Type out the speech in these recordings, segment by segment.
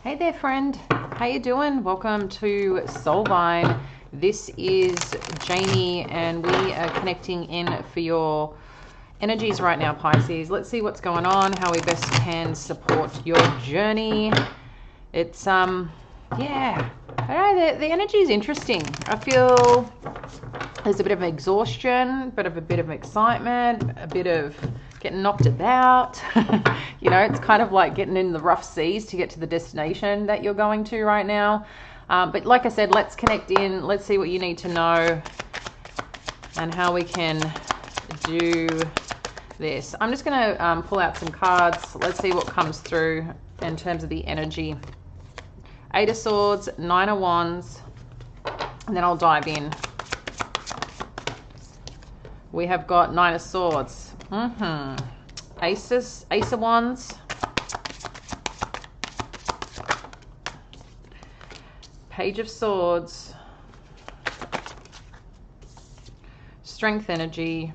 Hey there, friend. How you doing? Welcome to Soulvine. This is Jamie, and we are connecting in for your energies right now, Pisces. Let's see what's going on, how we best can support your journey. It's yeah, I don't know, the energy is interesting. I feel there's a bit of exhaustion, a bit of excitement, a bit of getting knocked about. You know, it's kind of like getting in the rough seas to get to the destination that you're going to right now. But like I said, let's connect in. Let's see what you need to know and how we can do this. I'm just going to pull out some cards. Let's see what comes through in terms of the energy. 8 of Swords, 9 of Wands, and then I'll dive in. We have got 9 of Swords. Ace of Wands. Page of Swords. Strength energy.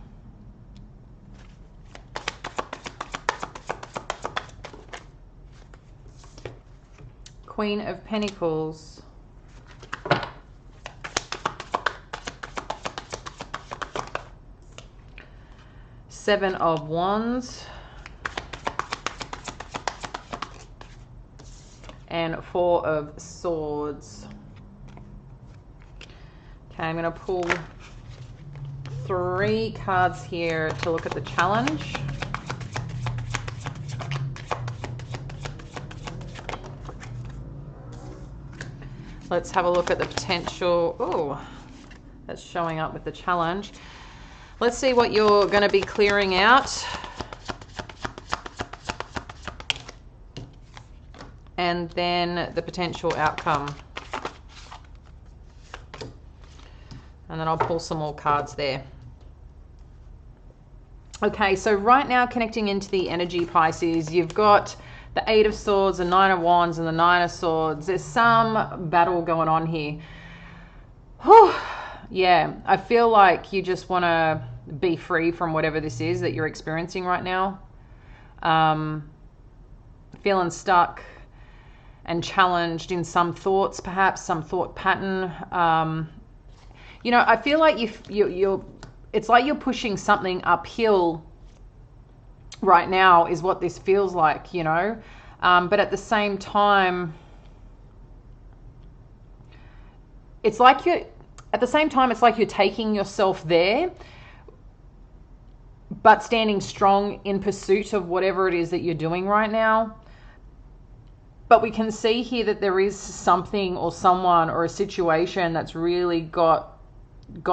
Queen of Pentacles. Seven of Wands. And 4 of Swords. Okay, I'm going to pull 3 cards here to look at the challenge. Let's have a look at the potential. Oh, that's showing up with the challenge. Let's see what you're going to be clearing out. And then the potential outcome. And then I'll pull some more cards there. Okay, so right now connecting into the energy, Pisces, you've got the 8 of Swords, the 9 of Wands, and the 9 of Swords. There's some battle going on here. Whew. Yeah, I feel like you just want to be free from whatever this is that you're experiencing right now. Feeling stuck and challenged in some thoughts, perhaps some thought pattern. You know, I feel like it's like you're pushing something uphill right now is what this feels like, you know. But at the same time, it's like you're taking yourself there, but standing strong in pursuit of whatever it is that you're doing right now. But we can see here that there is something or someone or a situation that's really got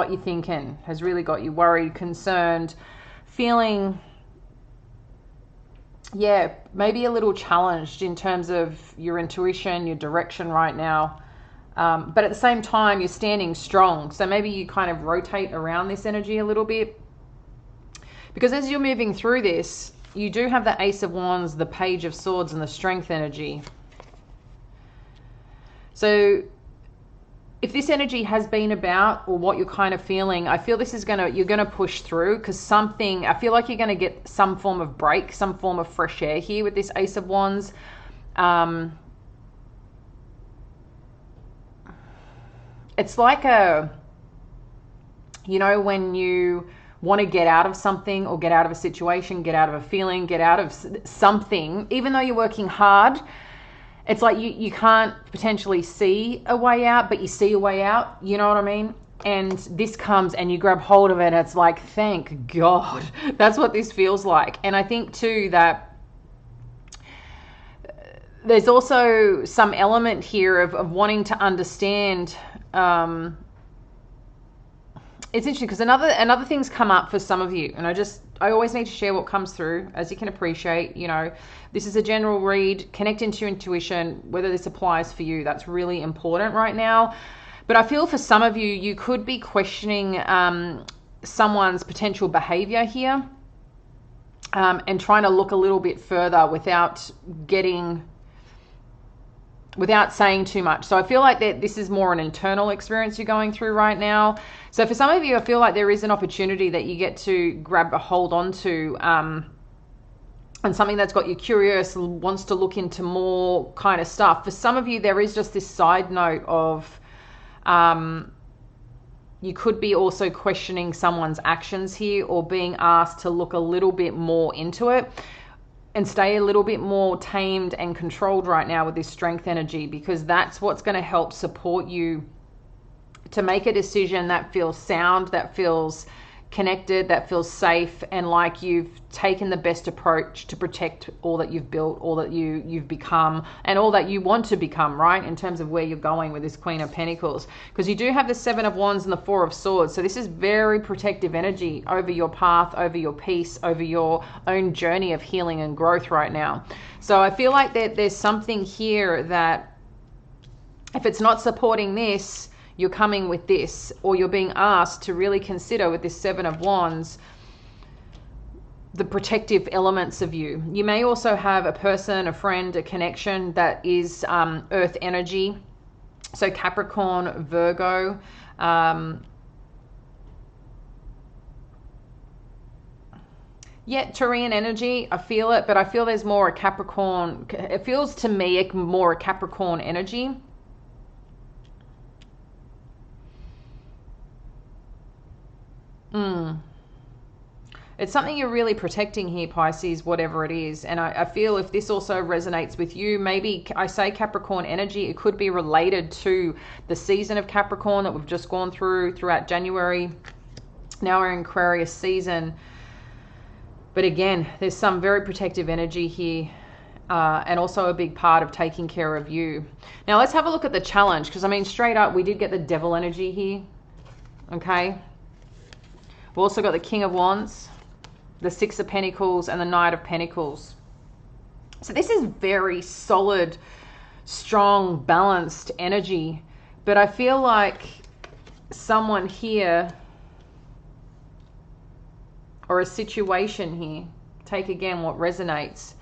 you thinking, has really got you worried, concerned, feeling, yeah, maybe a little challenged in terms of your intuition, your direction right now. But at the same time, you're standing strong. So maybe you kind of rotate around this energy a little bit. Because as you're moving through this, you do have the Ace of Wands, the Page of Swords, and the Strength energy. So if this energy has been about, or what you're kind of feeling, I feel this is you're gonna push through, because I feel like you're gonna get some form of break, some form of fresh air here with this Ace of Wands. It's like you know, when you want to get out of something or get out of a situation, get out of a feeling, get out of something, even though you're working hard, it's like you can't potentially see a way out, but you see a way out, you know what I mean? And this comes and you grab hold of it and it's like, thank God. That's what this feels like. And I think too that there's also some element here of wanting to understand. It's interesting because another thing's come up for some of you, and I always need to share what comes through, as you can appreciate. You know, this is a general read. Connect into your intuition, whether this applies for you. That's really important right now. But I feel for some of you, you could be questioning someone's potential behavior here, and trying to look a little bit further without saying too much. So I feel like that this is more an internal experience you're going through right now. So for some of you, I feel like there is an opportunity that you get to grab a hold onto and something that's got you curious, wants to look into more kind of stuff. For some of you, there is just this side note of you could be also questioning someone's actions here, or being asked to look a little bit more into it and stay a little bit more tamed and controlled right now with this strength energy, because that's what's going to help support you to make a decision that feels sound, that feels connected, that feels safe, and like you've taken the best approach to protect all that you've built, all that you've become, and all that you want to become, right, in terms of where you're going with this Queen of Pentacles. Because you do have the Seven of Wands and the Four of Swords, so this is very protective energy over your path, over your peace, over your own journey of healing and growth right now. So I feel like there's something here that if it's not supporting this, you're coming with this, or you're being asked to really consider with this Seven of Wands the protective elements of you. You may also have a person, a friend, a connection that is earth energy, so Capricorn, Virgo, yeah, Taurian energy, I feel it, but I feel there's more a Capricorn, it feels to me more a Capricorn energy. It's something you're really protecting here, Pisces, whatever it is. And I feel if this also resonates with you, maybe I say Capricorn energy, it could be related to the season of Capricorn that we've just gone throughout January. Now we're in Aquarius season. But again, there's some very protective energy here. And also a big part of taking care of you. Now let's have a look at the challenge, because I mean, straight up, we did get the Devil energy here. Okay. We've also got the King of Wands, the Six of Pentacles, and the Knight of Pentacles. So this is very solid, strong, balanced energy. But I feel like someone here, or a situation here, take again what resonates,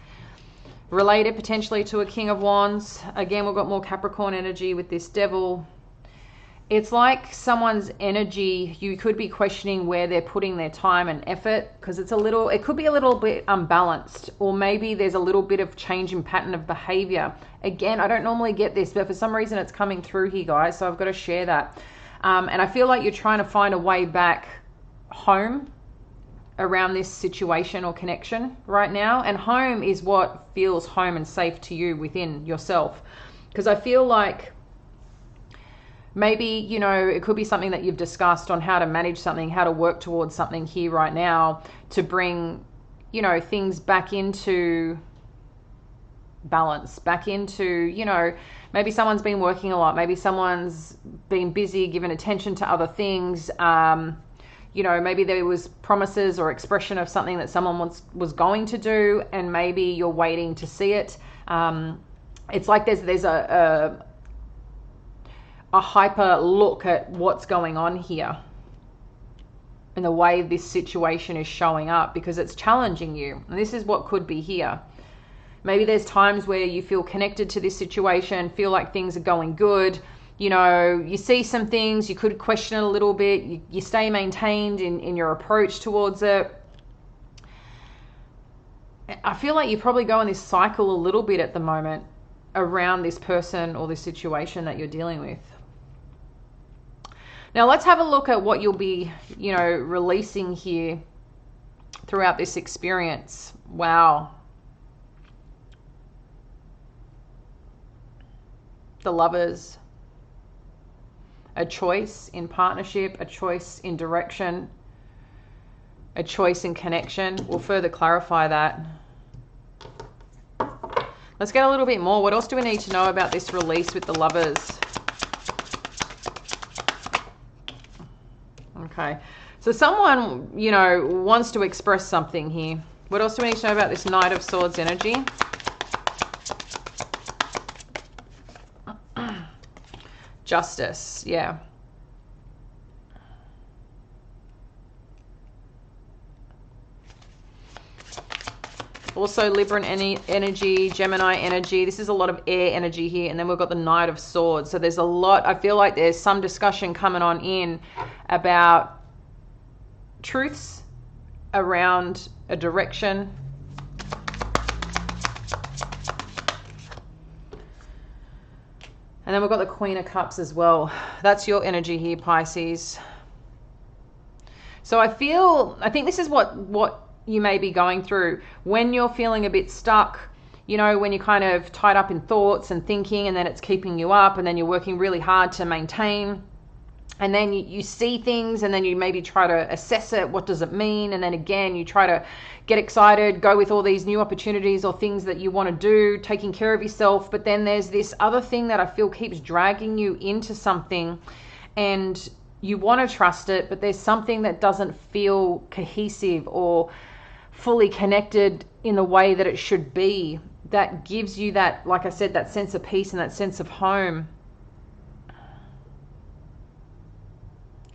related potentially to a King of Wands. Again, we've got more Capricorn energy with this Devil. It's like someone's energy, you could be questioning where they're putting their time and effort, because it could be a little bit unbalanced, or maybe there's a little bit of change in pattern of behavior. Again, I don't normally get this, but for some reason it's coming through here, guys, so I've got to share that. And I feel like you're trying to find a way back home around this situation or connection right now. And home is what feels home and safe to you within yourself. Because I feel like maybe, you know, it could be something that you've discussed on how to manage something, how to work towards something here right now to bring, you know, things back into balance, back into, you know, maybe someone's been working a lot, maybe someone's been busy, given attention to other things. You know, maybe there was promises or expression of something that someone was going to do, and maybe you're waiting to see it. It's like there's a hyper look at what's going on here and the way this situation is showing up, because it's challenging you. And this is what could be here. Maybe there's times where you feel connected to this situation, feel like things are going good. You know, you see some things, you could question it a little bit. You stay maintained in your approach towards it. I feel like you probably go in this cycle a little bit at the moment around this person or this situation that you're dealing with. Now let's have a look at what you'll be, you know, releasing here throughout this experience. Wow. The Lovers. A choice in partnership, a choice in direction, a choice in connection. We'll further clarify that. Let's get a little bit more. What else do we need to know about this release with the Lovers? Okay, so someone, you know, wants to express something here. What else do we need to know about this Knight of Swords energy? Justice, yeah. Also Libran energy, Gemini energy. This is a lot of air energy here. And then we've got the Knight of Swords. So there's a lot, I feel like there's some discussion coming on in about truths around a direction, And then we've got the Queen of Cups as well. That's your energy here, Pisces. So I think this is what you may be going through when you're feeling a bit stuck, you know, when you're kind of tied up in thoughts and thinking, and then it's keeping you up, and then you're working really hard to maintain. And then you see things, and then you maybe try to assess it. What does it mean? And then again, you try to get excited, go with all these new opportunities or things that you want to do, taking care of yourself. But then there's this other thing that I feel keeps dragging you into something, and you want to trust it, but there's something that doesn't feel cohesive or fully connected in the way that it should be, that gives you that, like I said, that sense of peace and that sense of home.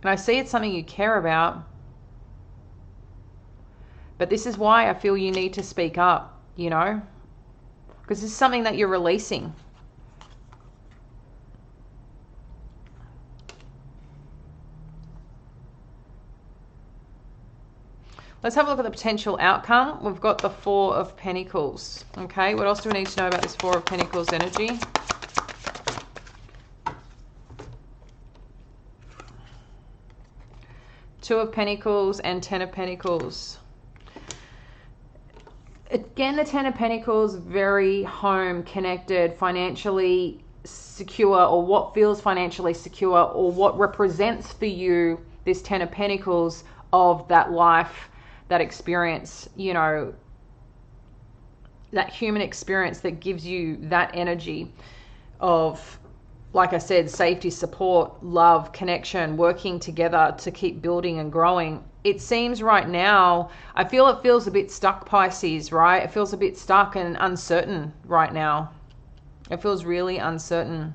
And I see it's something you care about. But this is why I feel you need to speak up, you know, because this is something that you're releasing. Let's have a look at the potential outcome. We've got the Four of Pentacles. Okay, what else do we need to know about this Four of Pentacles energy? Two of Pentacles and Ten of Pentacles. Again, the Ten of Pentacles, very home, connected, financially secure, or what feels financially secure, or what represents for you this Ten of Pentacles of that life, that experience, you know, that human experience that gives you that energy of, like I said, safety, support, love, connection, working together to keep building and growing. It seems right now, I feel it feels a bit stuck, Pisces, right? It feels a bit stuck and uncertain right now. It feels really uncertain.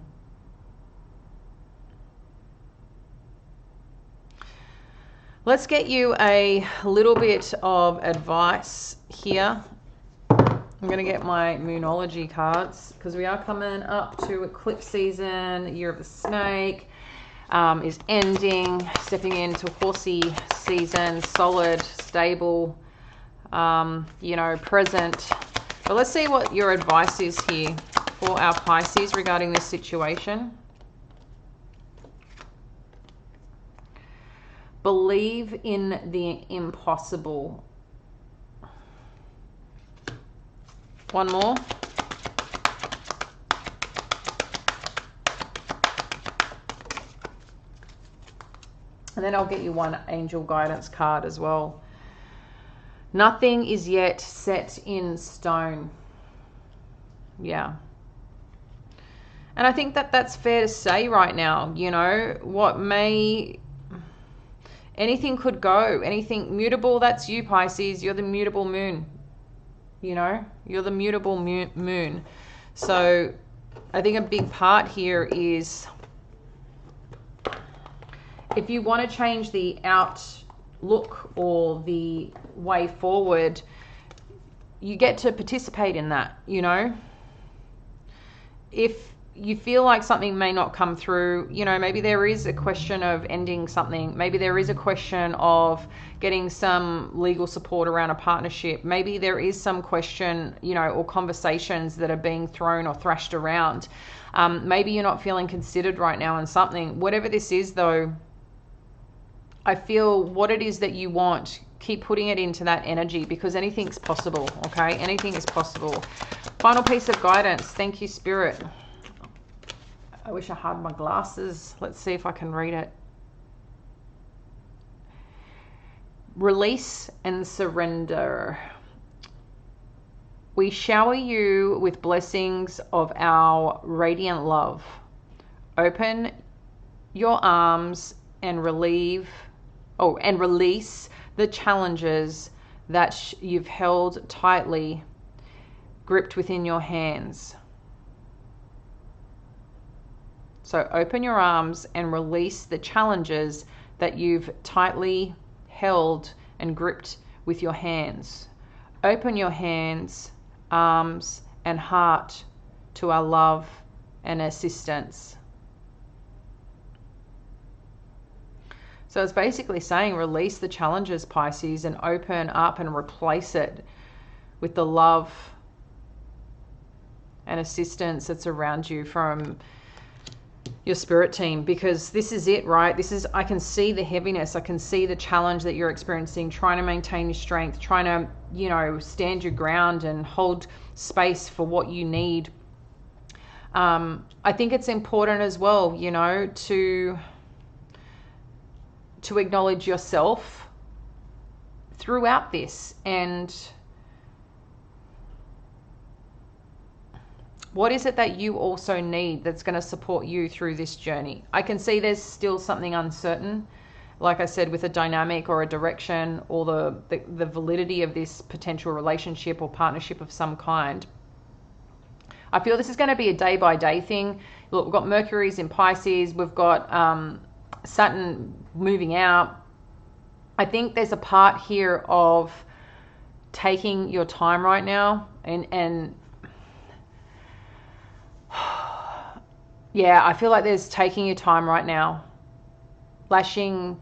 Let's get you a little bit of advice here. I'm going to get my Moonology cards because we are coming up to eclipse season. Year of the Snake is ending, stepping into horsey season, solid, stable, you know, present. But let's see what your advice is here for our Pisces regarding this situation. Believe in the impossible. One more. And then I'll get you one angel guidance card as well. Nothing is yet set in stone. Yeah. And I think that that's fair to say right now. You know, what may... anything could go. Anything mutable, that's you, Pisces. You're the mutable moon. You know, you're the mutable moon. So I think a big part here is if you want to change the outlook or the way forward, you get to participate in that, you know. If you feel like something may not come through, you know, maybe there is a question of ending something. Maybe there is a question of getting some legal support around a partnership. Maybe there is some question, you know, or conversations that are being thrown or thrashed around. Maybe you're not feeling considered right now in something. Whatever this is, though, I feel what it is that you want, keep putting it into that energy, because anything's possible, okay? Anything is possible. Final piece of guidance. Thank you, Spirit. I wish I had my glasses. Let's see if I can read it. Release and surrender. We shower you with blessings of our radiant love. Open your arms and release the challenges that you've held tightly, gripped within your hands. So open your arms and release the challenges that you've tightly held and gripped with your hands. Open your hands, arms, and heart to our love and assistance. So it's basically saying release the challenges, Pisces, and open up and replace it with the love and assistance that's around you from your spirit team, because this is it, right? This is, I can see the heaviness. I can see the challenge that you're experiencing, trying to maintain your strength, trying to, you know, stand your ground and hold space for what you need. I think it's important as well, you know, to acknowledge yourself throughout this, and what is it that you also need that's going to support you through this journey? I can see there's still something uncertain, like I said, with a dynamic or a direction, or the validity of this potential relationship or partnership of some kind. I feel this is going to be a day-by-day thing. Look, we've got Mercury's in Pisces. We've got Saturn moving out. I think there's a part here of taking your time right now, and yeah, I feel like there's taking your time right now, lashing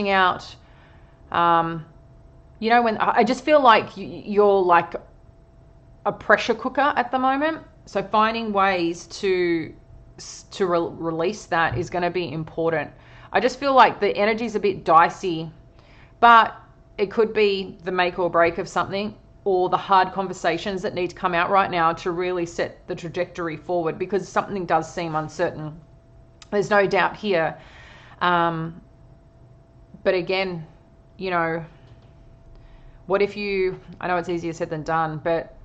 out. You know, when I just feel like you're like a pressure cooker at the moment. So finding ways to release that is going to be important. I just feel like the energy's a bit dicey, but it could be the make or break of something, or the hard conversations that need to come out right now to really set the trajectory forward, because something does seem uncertain. There's no doubt here. But again, you know, what if you, I know it's easier said than done, but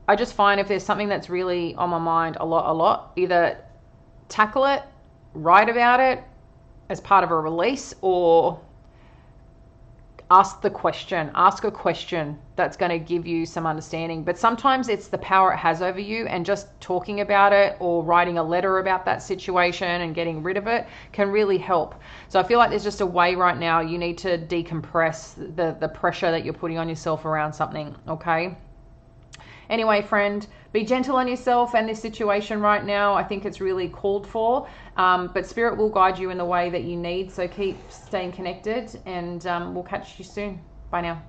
I just find if there's something that's really on my mind a lot, either tackle it, write about it as part of a release, or ask a question that's going to give you some understanding. But sometimes it's the power it has over you, and just talking about it or writing a letter about that situation and getting rid of it can really help. So I feel like there's just a way right now you need to decompress the pressure that you're putting on yourself around something, okay? Anyway, friend, be gentle on yourself and this situation right now. I think it's really called for, but Spirit will guide you in the way that you need. So keep staying connected, and we'll catch you soon. Bye now.